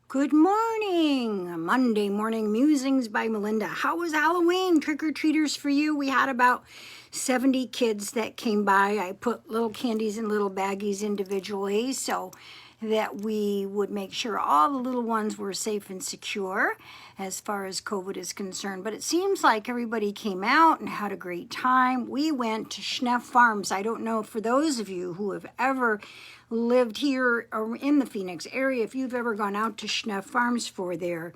Good morning! Monday Morning Musings by Melinda. How was Halloween? Trick-or-treaters for you? We had about 70 kids that came by. I put little candies in little baggies individually so that we would make sure all the little ones were safe and secure as far as COVID is concerned. But it seems like everybody came out and had a great time. We went to Schneff Farms. I don't know, for those of you who have ever lived here or in the Phoenix area, if you've ever gone out to Schneff Farms for their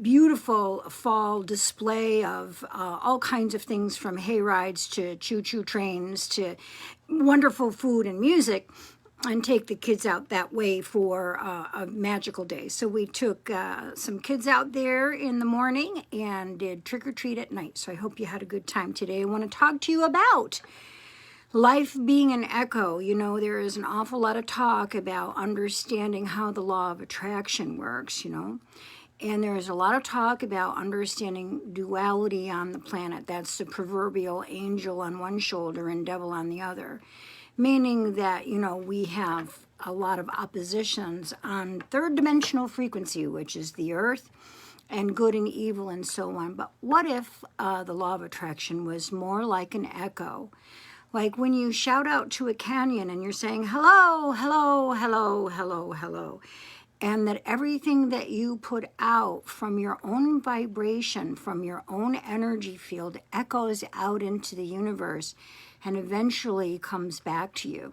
beautiful fall display of all kinds of things, from hay rides to choo-choo trains to wonderful food and music, and take the kids out that way for a magical day. So we took some kids out there in the morning and did trick-or-treat at night. So I hope you had a good time today. I want to talk to you about life being an echo. You know, there is an awful lot of talk about understanding how the law of attraction works, and there's a lot of talk about understanding duality on the planet. That's the proverbial angel on one shoulder and devil on the other, meaning that, we have a lot of oppositions on third dimensional frequency, which is the earth, and good and evil and so on. But what if the law of attraction was more like an echo? Like when you shout out to a canyon and you're saying, hello, hello, hello, hello, hello, and that everything that you put out from your own vibration, from your own energy field, echoes out into the universe and eventually comes back to you.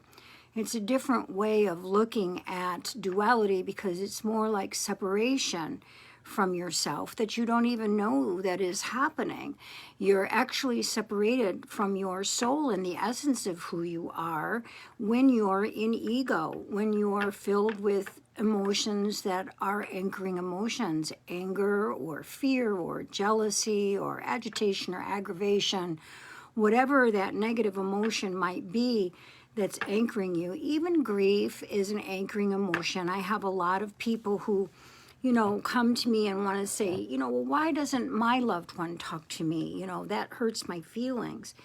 It's a different way of looking at duality because it's more like separation from yourself that you don't even know that is happening. You're actually separated from your soul and the essence of who you are when you're in ego, when you're filled with emotions that are anchoring emotions, anger or fear or jealousy or agitation or aggravation, whatever that negative emotion might be that's anchoring you. Even grief is an anchoring emotion. I have a lot of people who come to me and want to say, well, why doesn't my loved one talk to me? That hurts my feelings.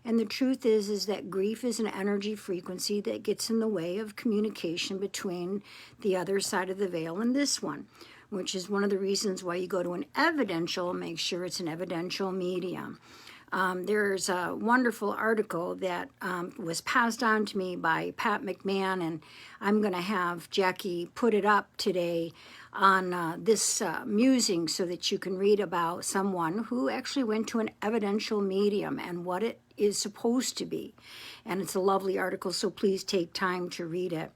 And the truth is that grief is an energy frequency that gets in the way of communication between the other side of the veil and this one, which is one of the reasons why you go to an evidential, make sure it's an evidential medium. There's a wonderful article that was passed on to me by Pat McMahon, and I'm going to have Jackie put it up today on this musing so that you can read about someone who actually went to an evidential medium and what it is supposed to be. And it's a lovely article, so please take time to read it.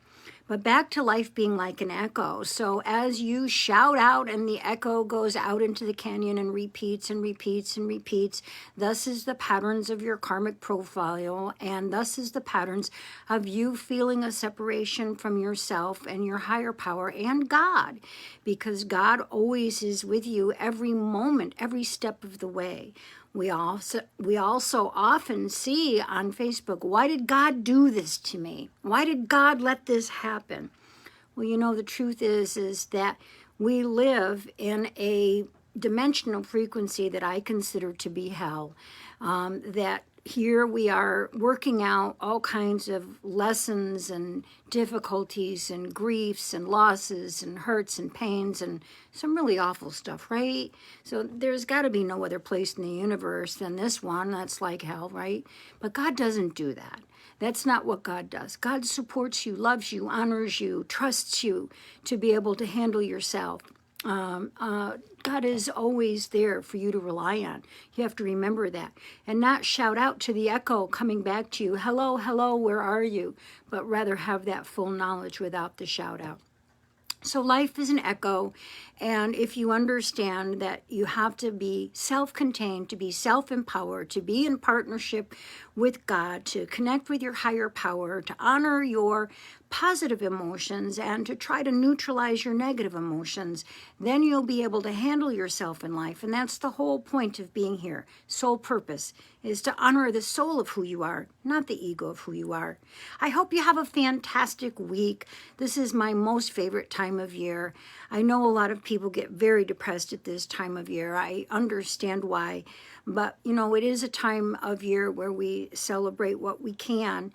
But back to life being like an echo. So as you shout out and the echo goes out into the canyon and repeats and repeats and repeats, thus is the patterns of your karmic profile, and thus is the patterns of you feeling a separation from yourself and your higher power and God, because God always is with you every moment, every step of the way. We also often see on Facebook, why did God do this to me? Why did God let this happen? Well, the truth is that we live in a dimensional frequency that I consider to be hell. That here we are working out all kinds of lessons and difficulties and griefs and losses and hurts and pains and some really awful stuff, right? So there's got to be no other place in the universe than this one that's like hell, right? But God doesn't do that. That's not what God does. God supports you, loves you, honors you, trusts you to be able to handle yourself. God is always there for you to rely on. You have to remember that and not shout out to the echo coming back to you, hello, hello, where are you? But rather have that full knowledge without the shout out. So life is an echo, and if you understand that you have to be self-contained, to be self-empowered, to be in partnership with God, to connect with your higher power, to honor your positive emotions, and to try to neutralize your negative emotions, then you'll be able to handle yourself in life. And that's the whole point of being here. Sole purpose is to honor the soul of who you are, not the ego of who you are. I hope you have a fantastic week. This is my most favorite time of year. I know a lot of people get very depressed at this time of year. I understand why. But, it is a time of year where we celebrate what we can.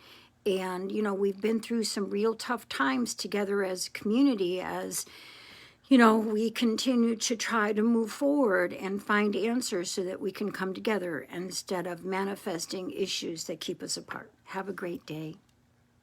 And, we've been through some real tough times together as a community, as you know, we continue to try to move forward and find answers so that we can come together instead of manifesting issues that keep us apart. Have a great day.